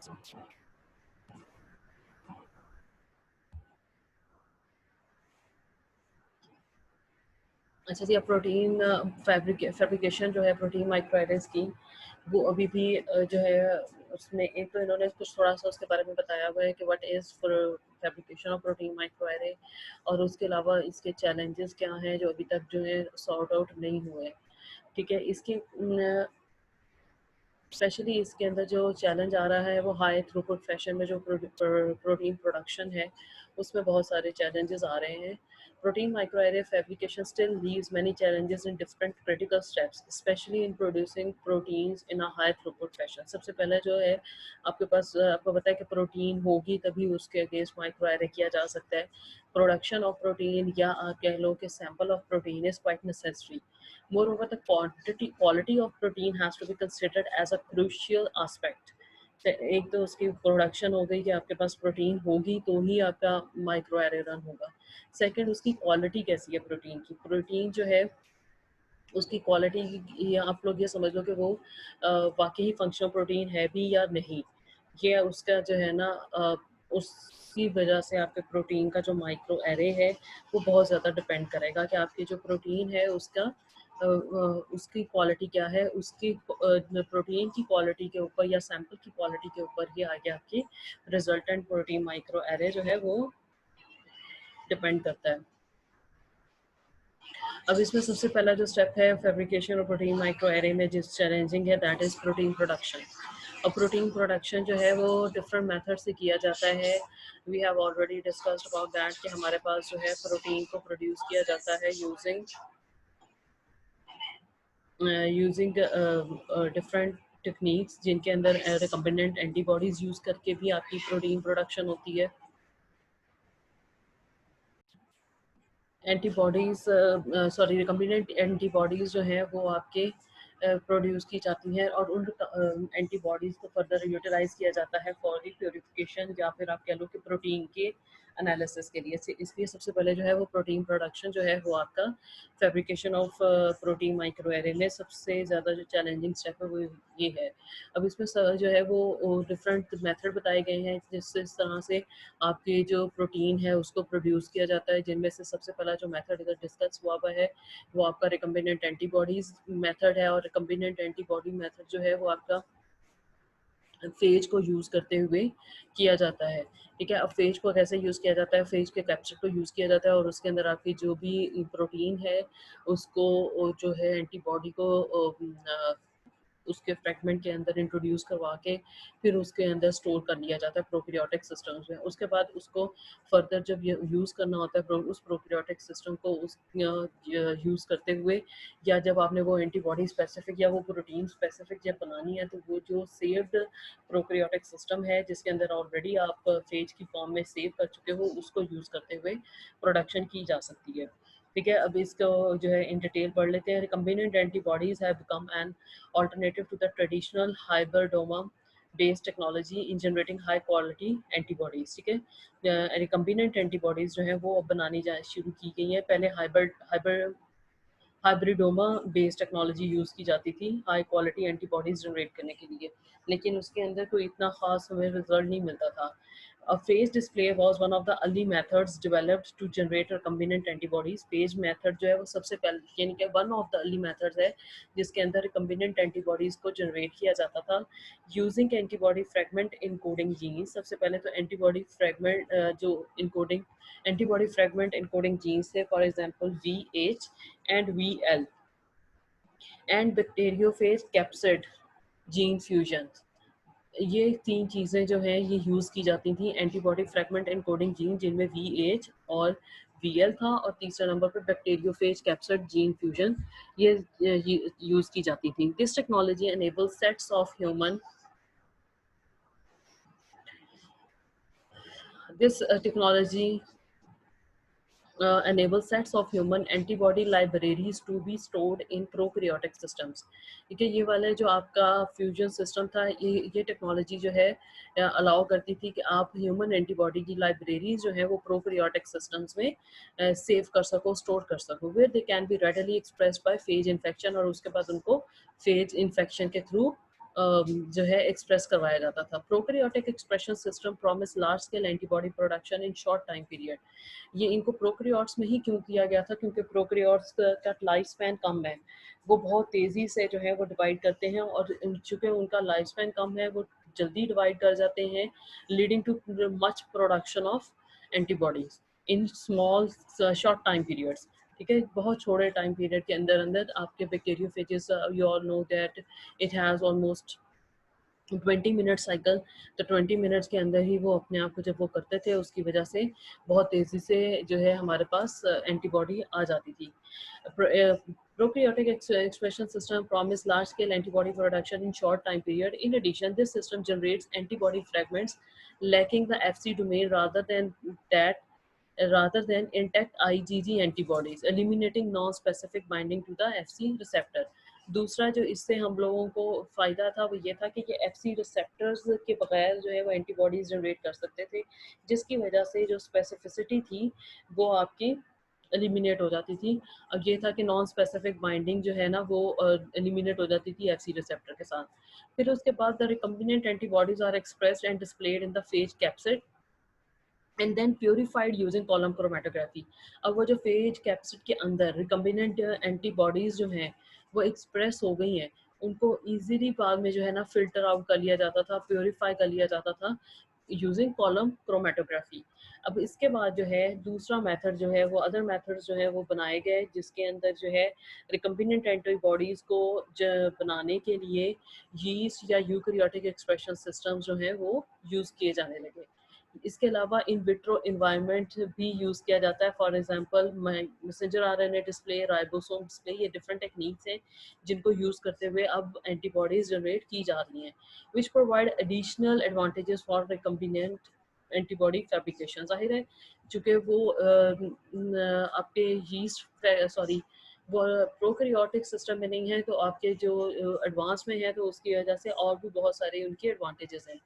अच्छा जी, अब protein fabrication जो है प्रोटीन माइक्रोएरेज की, वो अभी भी जो है उसमें एक तो इन्होंने कुछ थोड़ा-सा उसके बारे में बताया हुआ है कि what is fabrication of protein microarray, और उसके अलावा इसके चैलेंजेस क्या हैं जो अभी तक जो है सॉर्ट आउट नहीं हुए। ठीक है? इसकी स्पेशली इसके अंदर जो चैलेंज आ रहा है वो हाई थ्रूपुट फैशन में जो प्रोटीन प्रोडक्शन है, उसमें बहुत सारे चैलेंजेस आ रहे हैं। Protein microarray fabrication still leaves many challenges in different critical steps, specially in producing proteins in a high throughput fashion. सबसे पहले जो है आपके पास आपको पता है कि प्रोटीन होगी तभी उसके अगेंस्ट माइक्रोएरे किया जा सकता है। प्रोडक्शन ऑफ प्रोटीन या आप कह लो कि sample of protein is quite necessary. Moreover, the quality of protein has to be considered as a crucial aspect. एक तो उसकी प्रोडक्शन हो गई कि आपके पास प्रोटीन होगी तो ही आपका माइक्रो एरे रन होगा। सेकंड, उसकी क्वालिटी कैसी है प्रोटीन की। प्रोटीन जो है उसकी क्वालिटी, ये आप लोग ये समझ लो कि वो वाकई फंक्शनल प्रोटीन है भी या नहीं। ये उसका जो है ना उसकी वजह से आपके प्रोटीन का जो माइक्रो एरे है वो बहुत ज़्यादा डिपेंड करेगा कि आपकी जो प्रोटीन है उसका उसकी क्वालिटी क्या है। उसकी प्रोटीन की क्वालिटी के ऊपर या सैंपल की क्वालिटी के ऊपर ही आगे आपकी रिजल्टेंट प्रोटीन माइक्रो एरे जो है वो डिपेंड करता है। अब इसमें सबसे पहला जो स्टेप है फैब्रिकेशन और प्रोटीन माइक्रो एरे में जिस चैलेंजिंग है दैट इज़ प्रोटीन प्रोडक्शन। और प्रोटीन प्रोडक्शन जो है वो डिफरेंट मेथड से किया जाता है। We have already discussed about that कि हमारे पास जो है प्रोटीन को प्रोड्यूस किया जाता है यूजिंग डिफरेंट टेक्निक्स, जिनके अंदर रिकम्बिनेंट एंटीबॉडीज़ यूज़ करके भी आपकी प्रोटीन प्रोडक्शन होती है। एंटीबॉडीज़ सॉरी रिकम्बिनेंट एंटीबॉडीज़ जो हैं वो आपके प्रोड्यूस की जाती हैं और उन एंटीबॉडीज़ को फर्दर यूटिलाइज़ किया जाता है फॉर द प्यूरिफिकेशन या फिर आप कह लो कि प्रोटीन के एनालिसिस के लिए। इसलिए सबसे पहले जो है वो प्रोटीन प्रोडक्शन जो है वो आपका fabrication of protein micro array में सबसे ज़्यादा जो चैलेंजिंग स्टेप है वो ये है। अब इसमें जो है वो डिफरेंट मेथड बताए गए हैं जिससे इस तरह से आपके जो प्रोटीन है उसको प्रोड्यूस किया जाता है, जिनमें से सबसे पहला जो मेथड इधर डिस्कस हुआ हुआ है वो आपका रिकम्बिनेंट एंटीबॉडीज मेथड है। और रिकम्बिनेंट एंटीबॉडी मेथड जो है वो आपका फेज को यूज़ करते हुए किया जाता है। ठीक है? अब फेज को कैसे यूज़ किया जाता है, फेज के कैप्सिड को यूज़ किया जाता है और उसके अंदर आपकी जो भी प्रोटीन है उसको जो है एंटीबॉडी को उसके फ्रैगमेंट के अंदर इंट्रोड्यूस करवा के फिर उसके अंदर स्टोर कर लिया जाता है प्रोकैरियोटिक सिस्टम्स में। उसके बाद उसको फर्दर जब यूज़ करना होता है उस प्रोकैरियोटिक सिस्टम को उस यूज़ करते हुए, या जब आपने वो एंटीबॉडी स्पेसिफिक या वो प्रोटीन स्पेसिफिक जब बनानी है तो वो जो सेव्ड प्रोकैरियोटिक सिस्टम है जिसके अंदर ऑलरेडी आप फेज की फॉर्म में सेव कर चुके हो उसको यूज़ करते हुए प्रोडक्शन की जा सकती है। ठीक है? अब इसको जो है इन डिटेल पढ़ लेते हैं। Recombinant antibodies have become an alternative to the traditional hybridoma based technology in generating high quality antibodies। ठीक है? रिकम्बिनेंट एंटीबॉडीज जो है वो अब बनानी जा शुरू की गई है। पहले हाइब्रिडोमा बेस्ड टेक्नोलॉजी यूज़ की जाती थी हाई क्वालिटी एंटीबॉडीज जनरेट करने के लिए, लेकिन उसके अंदर कोई इतना खास हमें रिजल्ट नहीं मिलता था। A phase display was one of the early methods developed to generate recombinant antibodies। phase method जो है वो सबसे पहले यानी कि one of the early methods है जिसके अंदर recombinant antibodies को generate किया जाता था using antibody fragment encoding genes। सबसे पहले तो antibody fragment जो encoding antibody fragment encoding genes थे, for example VH and VL and bacteriophage capsid gene fusion। ये 3 चीज़ें जो हैं ये यूज़ की जाती थी एंटीबॉडी फ्रैगमेंट एनकोडिंग जीन, जिनमें VH और VL था, और तीसरे नंबर पर बैक्टीरियोफेज कैप्सिड जीन फ्यूजन ये यूज़ की जाती थी। This technology enable sets of human this technology enable sets of human antibody libraries to be stored in prokaryotic systems। ठीक है? ये वाला जो आपका फ्यूजन सिस्टम था ये टेक्नोलॉजी जो है अलाउ करती थी कि आप ह्यूमन एंटीबॉडी की लाइब्रेरीज जो है वो प्रोकैरियोटिक सिस्टम्स में सेव कर सको, स्टोर कर सको, where they can be readily expressed by phage infection, और उसके बाद उनको फेज इन्फेक्शन के थ्रू जो है एक्सप्रेस करवाया जाता था। Prokaryotic expression system promise large scale antibody production in short time period. ये इनको प्रोकैरियोट्स में ही क्यों किया गया था? क्योंकि प्रोकैरियोट्स का लाइफ स्पैन कम है, वो बहुत तेज़ी से जो है वो डिवाइड करते हैं, और चूँकि उनका लाइफ स्पैन कम है, वो जल्दी डिवाइड कर जाते हैं, leading too much production of antibodies in small short time periods. ठीक है, बहुत छोटे टाइम पीरियड के अंदर अंदर आपके bacteriophages, you all know that it has almost 20 minute cycle. तो 20 मिनट्स के अंदर ही वो अपने आप को जब वो करते थे, उसकी वजह से बहुत तेज़ी से जो है हमारे पास एंटीबॉडी आ जाती थी। Prokaryotic expression system promise large scale antibody production in short time period. In addition, this system generates antibody fragments lacking the Fc domain that rather than intact IgG antibodies, eliminating non-specific binding to the Fc receptor. दूसरा जो इससे हम लोगों को फ़ायदा था वो ये था कि ये एफसी रिसेप्टर्स के बगैर जो है वो एंटीबॉडीज़ जनरेट कर सकते थे, जिसकी वजह से जो स्पेसिफिसिटी थी वो आपकी एलिमिनेट हो जाती थी। अब ये था कि नॉन स्पेसिफिक बाइंडिंग जो है ना वो एलिमिनेट हो जाती थी एफसी रिसेप्टर के साथ। फिर उसके बाद the recombinant antibodies are expressed and displayed in the phage capsid and then purified using column chromatography. अब वो जो फेज कैप्सिड के अंदर रिकम्बिनेंट एंटीबॉडीज़ जो हैं वो एक्सप्रेस हो गई हैं, उनको इजीली बाद में जो है ना फ़िल्टर आउट कर लिया जाता था, प्योरीफाई कर लिया जाता था यूजिंग कॉलम क्रोमेटोग्राफी। अब इसके बाद जो है दूसरा मेथड जो है वो अदर मेथड्स जो है वो बनाए गए, जिसके अंदर जो है रिकम्बिनेंट एंटीबॉडीज़ को बनाने के लिए यीस्ट या यूकैरियोटिक एक्सप्रेशन सिस्टम जो है वो यूज़ किए जाने लगे। इसके अलावा इन विट्रो इन्वायरमेंट भी यूज़ किया जाता है। For example messenger RNA display, ribosome display, ये डिफरेंट टेक्निक्स हैं जिनको यूज़ करते हुए अब एंटीबॉडीज़ जनरेट की जा रही हैं, which provide additional advantages for recombinant antibody fabrication. ज़ाहिर है चूँकि वो आपके यीस्ट सॉरी वो प्रोकैरियोटिक सिस्टम में नहीं है, तो आपके जो एडवांस में है, तो उसकी वजह से और भी बहुत सारे उनके एडवांटेजेस हैं।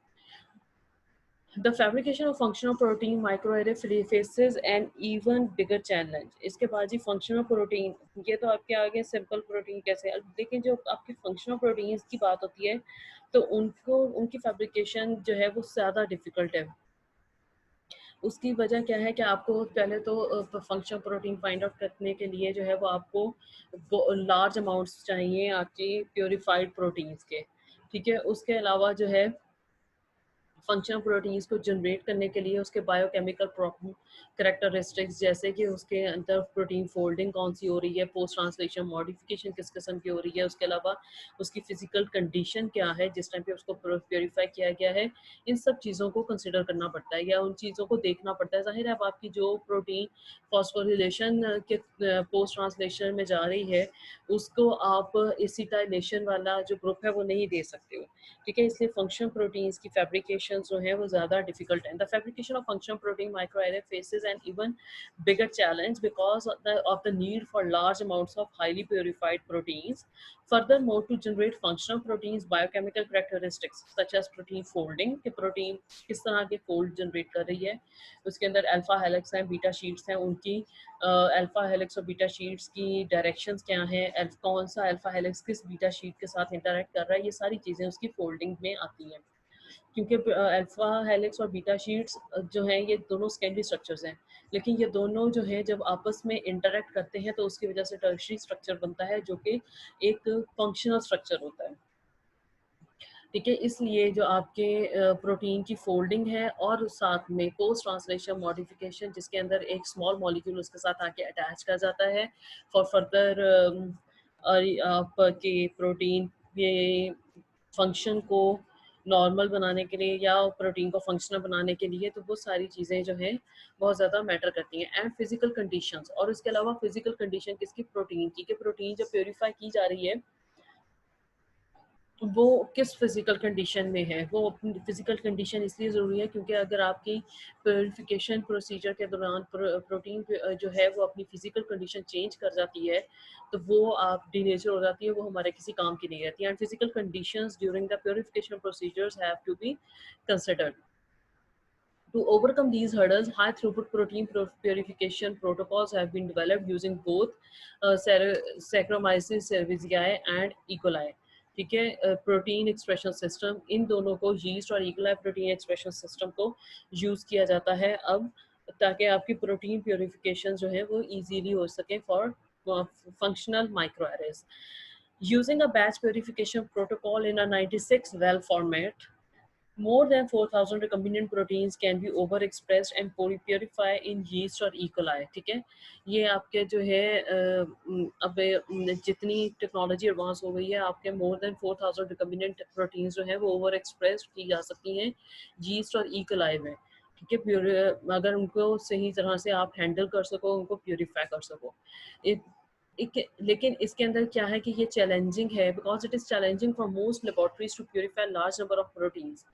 The fabrication of functional protein microarray faces an even bigger challenge. इसके बाद जी functional protein, ये तो आपके आगे simple protein कैसे, लेकिन जो आपके functional proteins की बात होती है तो उनको उनकी fabrication जो है वो ज़्यादा difficult है। उसकी वजह क्या है कि आपको पहले तो फंक्शनल प्रोटीन फाइंड आउट करने के लिए जो है वो आपको लार्ज अमाउंट्स चाहिए आपकी प्योरीफाइड प्रोटीन्स के। ठीक है, उसके अलावा जो है फंक्शनल प्रोटीन्स को जनरेट करने के लिए उसके बायोकेमिकल करैक्टरिस्टिक्स, जैसे कि उसके अंदर प्रोटीन फोल्डिंग कौन सी हो रही है, पोस्ट ट्रांसलेशन मॉडिफिकेशन किस किस्म की हो रही है, उसके अलावा उसकी फिजिकल कंडीशन क्या है जिस टाइम पे उसको प्योरीफाई किया गया है, इन सब चीज़ों को कंसिडर करना पड़ता है या उन चीज़ों को देखना पड़ता है। ज़ाहिर है अब आपकी जो प्रोटीन फॉस्फोरिलेशन के पोस्ट ट्रांसलेशन में जा रही है, उसको आप एसिटाइलेशन वाला जो ग्रुप है वो नहीं दे सकते हो। ठीक है, इसलिए फंक्शनल प्रोटीन्स की फैब्रिकेशन जो है वो ज़्यादा डिफिकल्ट है। The fabrication of functional protein microarray faces an even bigger challenge because of the need for large amounts of highly purified proteins. Furthermore, to generate functional proteins, biochemical characteristics such as protein folding, कि protein किस तरह के fold generate कर रही है, उसके अंदर alpha helix हैं, बीटा शीट्स हैं, उनकी अल्फा हेलिक्स और बीटा शीट्स की डायरेक्शंस क्या हैं, कौन सा अल्फा हेलिक्स किस बीटा शीट के साथ इंटरेक्ट कर रहा है, ये सारी चीज़ें उसकी फोल्डिंग में आती हैं। क्योंकि अल्फा हेलिक्स और बीटा शीट्स जो हैं ये दोनों सेकेंडरी स्ट्रक्चर्स हैं, लेकिन ये दोनों जो हैं जब आपस में इंटरेक्ट करते हैं तो उसकी वजह से टर्शियरी स्ट्रक्चर बनता है जो कि एक फंक्शनल स्ट्रक्चर होता है। ठीक है, इसलिए जो आपके प्रोटीन की फोल्डिंग है और साथ में पोस्ट ट्रांसलेशन मॉडिफिकेशन, जिसके अंदर एक स्मॉल मॉलिक्यूल उसके साथ आके अटैच कर जाता है फॉर फर्दर आपके प्रोटीन के फंक्शन को नॉर्मल बनाने के लिए या प्रोटीन को फंक्शनल बनाने के लिए, तो वो सारी चीज़ें जो हैं बहुत ज़्यादा मैटर करती हैं। एंड फिजिकल कंडीशंस, और इसके अलावा फिजिकल कंडीशन किसकी, प्रोटीन की, कि प्रोटीन जब प्योरीफाई की जा रही है वो किस फिज़िकल कंडीशन में है। वो अपनी फिज़िकल कंडीशन इसलिए ज़रूरी है क्योंकि अगर आपकी प्यूरिफिकेशन प्रोसीजर के दौरान प्रोटीन जो है वो अपनी फिज़िकल कंडीशन चेंज कर जाती है, तो वो आप डीनेचर हो जाती है, वो हमारे किसी काम की नहीं रहती। And physical conditions during the purification procedures have to be considered. To overcome these hurdles, high throughput protein purification protocols have been developed using both Saccharomyces cerevisiae and E. coli. ठीक है, प्रोटीन एक्सप्रेशन सिस्टम, इन दोनों को yeast और E coli protein expression system को use किया जाता है अब, ताकि आपकी प्रोटीन प्योरिफिकेशन जो है वो इजीली हो सके for functional microarrays. Using a batch purification protocol in a 96 well format, more than 4,000 recombinant proteins can be overexpressed and purify in yeast और E. coli. ठीक है, ये आपके जो है अब जितनी टेक्नोलॉजी एडवांस हो गई है, आपके मोर देन 4,000 recombinant proteins जो है वो ओवर एक्सप्रेस की जा सकती हैं yeast और E. coli में. ठीक है, अगर उनको सही तरह से आप हैंडल कर सको, उनको प्योरीफाई कर सको. लेकिन इसके अंदर क्या है कि ये चैलेंजिंग है, because it is challenging for most laboratories to purify large number of proteins.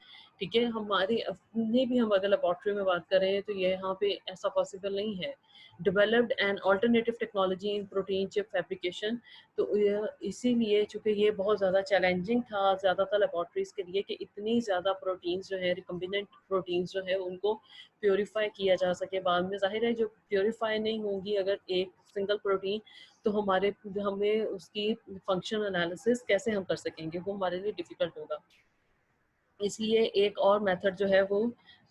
ठीक है, हमारी अपनी भी हम अगर लेबोरेटरी में बात करें तो ये यहाँ पे ऐसा पॉसिबल नहीं है. Developed an alternative technology in protein chip fabrication, तो इसीलिए चूँकि ये बहुत ज़्यादा चैलेंजिंग था ज़्यादातर लेबोरेटरीज के लिए कि इतनी ज़्यादा प्रोटीन्स जो है, रिकम्बिनेंट प्रोटीन्स जो है, उनको प्योरीफाई किया जा सके. बाद में ज़ाहिर है जो प्योरीफाई नहीं होंगी अगर एक सिंगल प्रोटीन, तो हमें उसकी फंक्शन एनालिसिस कैसे हम कर सकेंगे, वो हमारे लिए डिफ़िकल्ट होगा. इसलिए एक और मेथड जो है वो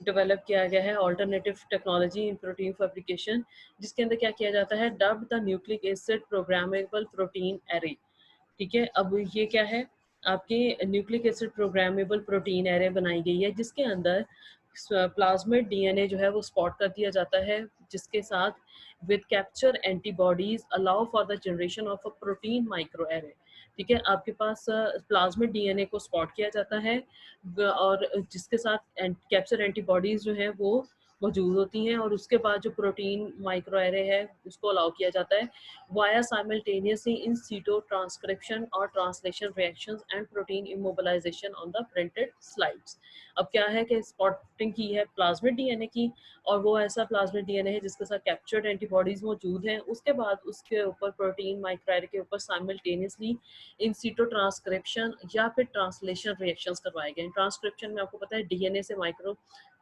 डेवलप किया गया है, alternative technology in protein fabrication, जिसके अंदर क्या किया जाता है, dub the nucleic acid programmable protein array. ठीक है, अब ये क्या है, आपकी nucleic acid programmable protein array बनाई गई है, जिसके अंदर प्लाज्मिड डीएनए जो है वो स्पॉट कर दिया जाता है, जिसके साथ with capture antibodies allow for the generation of a protein micro array. ठीक है, आपके पास प्लाज्मिड डीएनए को स्पॉट किया जाता है और जिसके साथ कैप्चर एंटीबॉडीज जो है वो मौजूद होती हैं, और उसके बाद जो प्रोटीन माइक्रो एरे है उसको अलाउ किया जाता है via simultaneously in situ transcription or translation reactions and protein immobilization on the printed slides. अब क्या है कि स्पॉटिंग की है प्लाज्मिड डीएनए की, और वो ऐसा प्लाज्मिड डीएनए है जिसके साथ कैप्चर्ड एंटीबॉडीज मौजूद हैं. उसके बाद उसके ऊपर प्रोटीन माइक्रोएरे के ऊपर साइमल्टेनियसली इन सीटो ट्रांसक्रिप्शन या फिर ट्रांसलेशन रिएक्शंस करवाए गए. ट्रांसक्रिप्शन में आपको पता है डीएनए से माइक्रो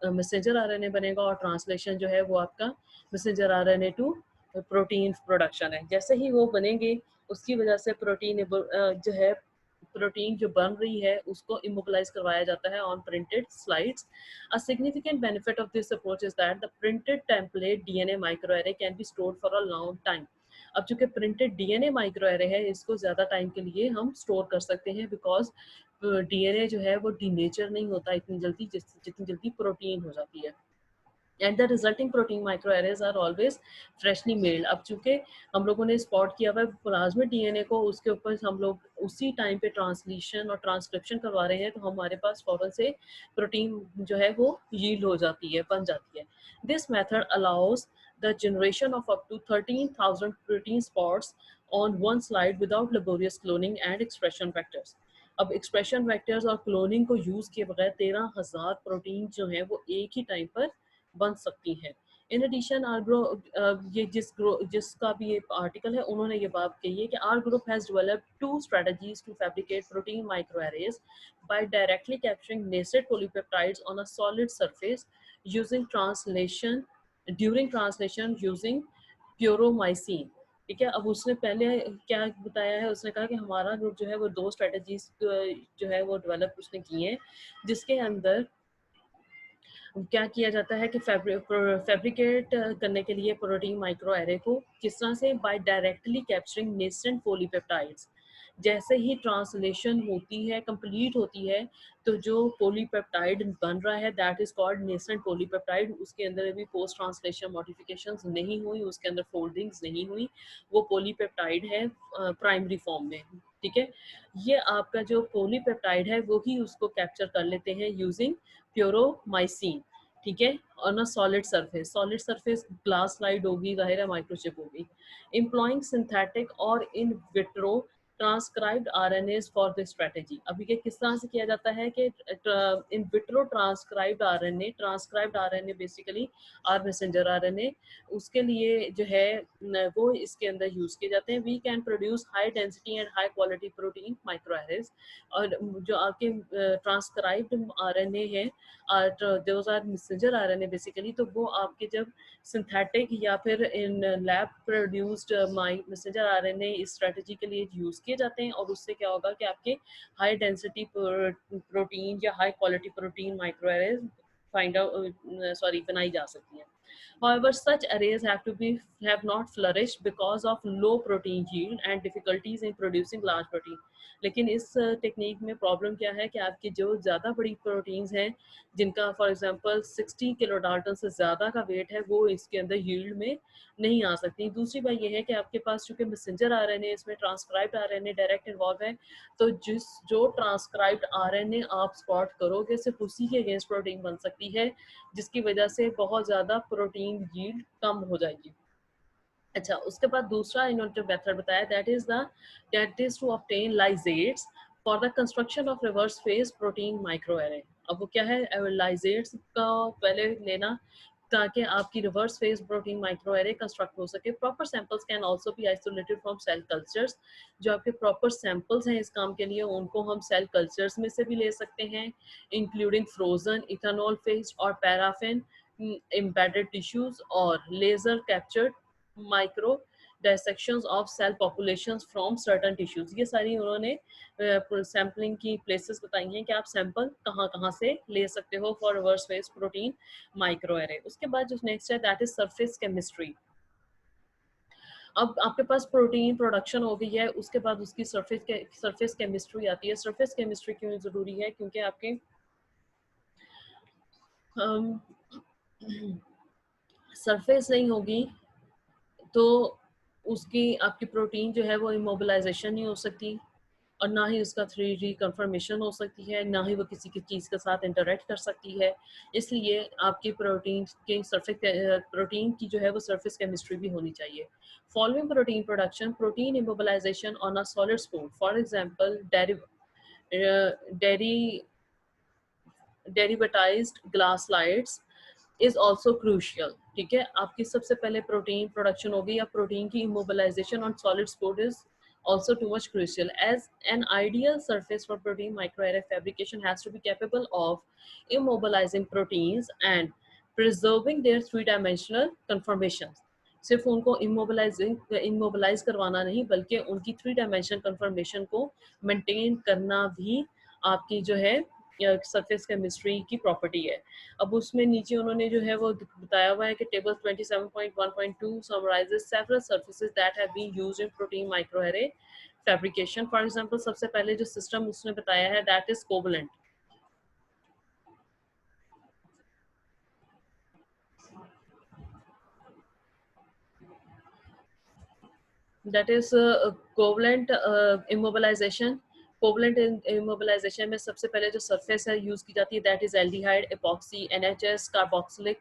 मैसेंजर आरएनए बनेगा, और ट्रांसलेशन जो है वो आपका messenger RNA to protein production है. जैसे ही वो बनेंगे उसकी वजह से प्रोटीन जो है, प्रोटीन जो बन रही है उसको इमोबिलाइज करवाया जाता है on printed slides. A significant benefit of this approach is that the printed template DNA microarray can be stored for a long time. अब चूंकि प्रिंटेड डीएनए माइक्रोएरे है, इसको ज़्यादा टाइम के लिए हम स्टोर कर सकते हैं, बिकॉज डीएनए जो है वो डीनेचर नहीं होता इतनी जल्दी जितनी जल्दी प्रोटीन हो जाती है. And the resulting protein microarrays are always freshly made. अब चूंकि हम लोगों ने स्पॉट किया हुआ है प्लाज्मिड डीएनए को, उसके ऊपर हम लोग उसी टाइम पे ट्रांसलेशन और ट्रांसक्रिप्शन करवा रहे हैं, तो हमारे पास फौरन से प्रोटीन जो है वो यील्ड हो जाती है, बन जाती है. This method allows the generation of up to 13,000 protein spots on one slide without laborious cloning and expression vectors. अब एक्सप्रेशन वेक्टर्स और क्लोनिंग को यूज किए बगैर 13,000 प्रोटीन जो है वो एक ही टाइम पर बन सकती हैं. इन एडिशन आर ग्रो, ये जिसका भी ये आर्टिकल है उन्होंने ये बात कही है कि our group has developed two strategies to fabricate protein microarrays by directly capturing nested polypeptides on a solid surface using translation during translation using puromycin. ठीक है, अब उसने पहले क्या बताया है, उसने कहा कि हमारा ग्रुप जो है वो दो स्ट्रेटजीज जो है वो डेवलप उसने की हैं, जिसके अंदर क्या किया जाता है कि फैब्रिकेट करने के लिए प्रोटीन माइक्रो एरे को किस तरह से, by directly capturing nascent polypeptides. जैसे ही ट्रांसलेशन होती है, कंप्लीट होती है, तो जो पॉलीपेप्टाइड बन रहा है that is called nascent polypeptide. उसके अंदर अभी पोस्ट ट्रांसलेशन मॉडिफिकेशंस नहीं हुई, उसके अंदर फोल्डिंग्स नहीं हुई, वो पॉलीपेप्टाइड है प्राइमरी फॉर्म में. ठीक है, ये आपका जो पॉलीपेप्टाइड है वो ही उसको कैप्चर कर लेते हैं यूजिंग प्यूरोमाइसिन. ठीक है, on a solid surface glass slide होगी, जाहिर है माइक्रोचिप होगी. एम्प्लॉइंग सिंथेटिक और in vitro transcribed RNAs for this strategy. अभी के किस तरह से किया जाता है कि in vitro transcribed RNA basically are messenger RNA, उसके लिए जो है वो इसके अंदर यूज किए जाते हैं. We can produce high density and high quality protein microarrays. और जो आपके ट्रांसक्राइब्ड आरएनए है, those are messenger RNA basically, तो वो आपके जब सिंथेटिक या फिर in lab produced messenger RNA इस स्ट्रेटजी के लिए यूज़ किए किए जाते हैं और उससे क्या होगा कि आपके हाई डेंसिटी प्रोटीन या high quality protein micro arrays find out बनाई जा सकती हैं. However, such arrays have not flourished because of low protein yield and difficulties in producing large protein. लेकिन इस टेक्निक में प्रॉब्लम क्या है कि आपकी जो ज़्यादा बड़ी प्रोटीन्स हैं जिनका फॉर एग्जांपल 60 किलो डाल्टन से ज़्यादा का वेट है वो इसके अंदर यील्ड में नहीं आ सकती. दूसरी बात ये है कि आपके पास चूंकि मैसेंजर आरएनए इसमें ट्रांसक्राइब्ड आरएनए डायरेक्ट इन्वॉल्व है तो जो ट्रांसक्राइब्ड आरएनए आप स्पॉट करोगे सिर्फ उसी के अगेंस्ट प्रोटीन बन सकती है जिसकी वजह से बहुत ज़्यादा प्रोटीन यील्ड कम हो जाएगी. अच्छा, उसके बाद दूसरा इन्होंने जो मेथड बताया that is to obtain lysates for the construction of reverse phase protein micro array. अब वो क्या है, लाइजेट्स का पहले लेना ताकि आपकी reverse phase protein micro array construct हो सके. Proper samples can also be isolated from cell cultures. जो आपके प्रॉपर सैंपल्स हैं इस काम के लिए उनको हम सेल कल्चर्स में से भी ले सकते हैं इंक्लूडिंग फ्रोजन इथेनॉल फेज और पैराफिन embedded tissues और laser captured micro dissections of cell populations from certain tissues. ये सारी उन्होंने सैम्पलिंग की प्लेसेस बताई हैं कि आप सैंपल कहाँ कहाँ से ले सकते हो for reverse phase protein micro array. उसके बाद जो नेक्स्ट है दैट इज सरफेस केमिस्ट्री. अब आपके पास प्रोटीन प्रोडक्शन हो गई है उसके बाद उसकी सरफेस केमिस्ट्री आती है. सरफेस केमिस्ट्री क्यों जरूरी है, क्योंकि आपके सरफेस नहीं होगी तो उसकी आपकी प्रोटीन जो है वो इमोबिलाइजेशन नहीं हो सकती और ना ही उसका 3D कंफर्मेशन हो सकती है, ना ही वो किसी की चीज़ के साथ इंटरेक्ट कर सकती है. इसलिए आपकी प्रोटीन की जो है वो सरफेस केमिस्ट्री भी होनी चाहिए. Following protein production protein immobilization on a solid spoon for example derivatized glass slides is also crucial. ठीक है, आपकी सबसे पहले प्रोटीन प्रोडक्शन होगी या प्रोटीन की immobilisation on solid support is also too much crucial as an ideal surface for protein microarray fabrication has to be capable of immobilizing proteins and preserving their three-dimensional conformations. सिर्फ उनको immobilise करवाना नहीं बल्कि उनकी 3 dimensional confirmation को maintain करना भी आपकी जो है सरफेस केमिस्ट्री की प्रॉपर्टी है. अब उसमें नीचे उन्होंने जो है वो बताया हुआ है कि table 27.1.2 summarises several surfaces that have been used in protein microarray fabrication. For example सबसे पहले जो सिस्टम उसने बताया है that is covalent. That is covalent immobilisation. Covalent immobilisation में सबसे पहले जो सरफेस है यूज की जाती है that is aldehyde epoxy NHS carboxylic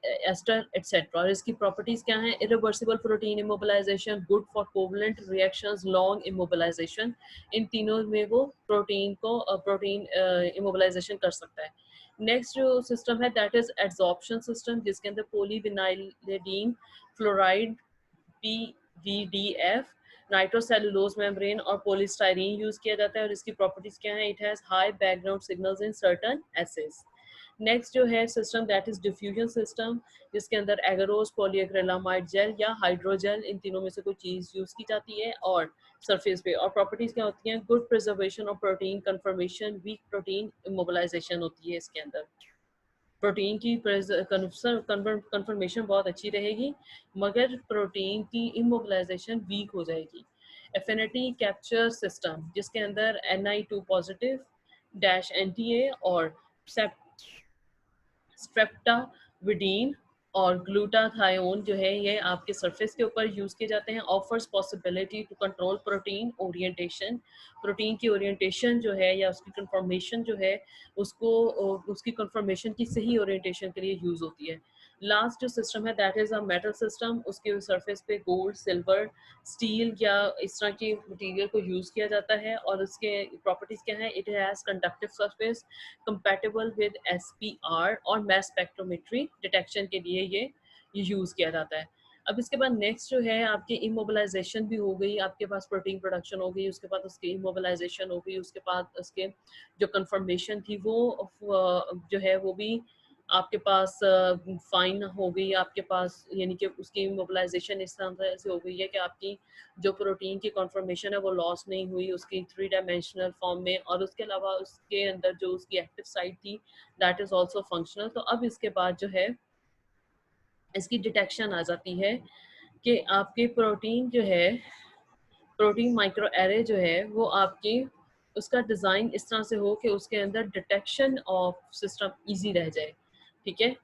ester etcetera. और इसकी प्रॉपर्टीज क्या हैं, irreversible protein immobilization, good for covalent reactions, long immobilization. इन तीनों में वो प्रोटीन इमोबिलाइजेशन कर सकता है. नेक्स्ट जो सिस्टम है दैट इज एड्सॉर्प्शन सिस्टम जिसके अंदर polyvinylidene fluoride PVDF nitrocellulose membrane और पॉलीस्टाइरीन यूज किया जाता है. और इसकी प्रॉपर्टीज क्या है, it has high background signals in certain assays. Next जो है system that is diffusion system जिसके अंदर एगरोज पॉलीएक्रिलामाइड जेल या हाइड्रोजेल इन तीनों में से कोई चीज यूज की जाती है और सरफेस पे. और प्रॉपर्टीज क्या होती हैं, good preservation of protein conformation, weak protein immobilisation होती है. इसके अंदर प्रोटीन की कंफर्मेशन बहुत अच्छी रहेगी मगर प्रोटीन की इमोबिलाइजेशन वीक हो जाएगी. एफिनिटी कैप्चर सिस्टम जिसके अंदर Ni2 पॉजिटिव डैश NTA और स्ट्रेप्टाविडीन और ग्लूटाथायोन जो है ये आपके सरफेस के ऊपर यूज किए जाते हैं. Offers possibility to control protein orientation. Protein की ओरिएंटेशन जो है या उसकी कंफर्मेशन जो है उसको उसकी कंफर्मेशन की सही ओरिएंटेशन के लिए यूज होती है. लास्ट जो सिस्टम है that is a metal system. उसके सरफेस पे गोल्ड सिल्वर स्टील या इस तरह के मटेरियल को यूज किया जाता है और उसके प्रॉपर्टीज क्या है, it has conductive surface compatible with SPR और मैस स्पेक्ट्रोमेट्री डिटेक्शन के लिए ये यूज किया जाता है. अब इसके बाद नेक्स्ट जो है आपकी इमोबिलाइजेशन भी हो गई, आपके पास प्रोटीन प्रोडक्शन हो गई, उसके बाद उसकी इमोबिलाइजेशन हो गई, उसके बाद उसके जो कंफर्मेशन थी वो जो है वो भी आपके पास फाइन हो गई, आपके पास यानी कि उसकी मोबिलाइजेशन इस तरह से हो गई है कि आपकी जो प्रोटीन की कॉन्फर्मेशन है वो लॉस नहीं हुई उसकी 3 डायमेंशनल फॉर्म में, और उसके अलावा उसके अंदर जो उसकी एक्टिव साइट थी दैट इज़ आल्सो फंक्शनल। तो अब इसके बाद जो है इसकी डिटेक्शन आ जाती है कि आपके प्रोटीन जो है, प्रोटीन माइक्रो एरे जो है वो आपकी उसका डिज़ाइन इस तरह से हो कि उसके अंदर डिटेक्शन ऑफ सिस्टम इजी रह जाए। ठीक है।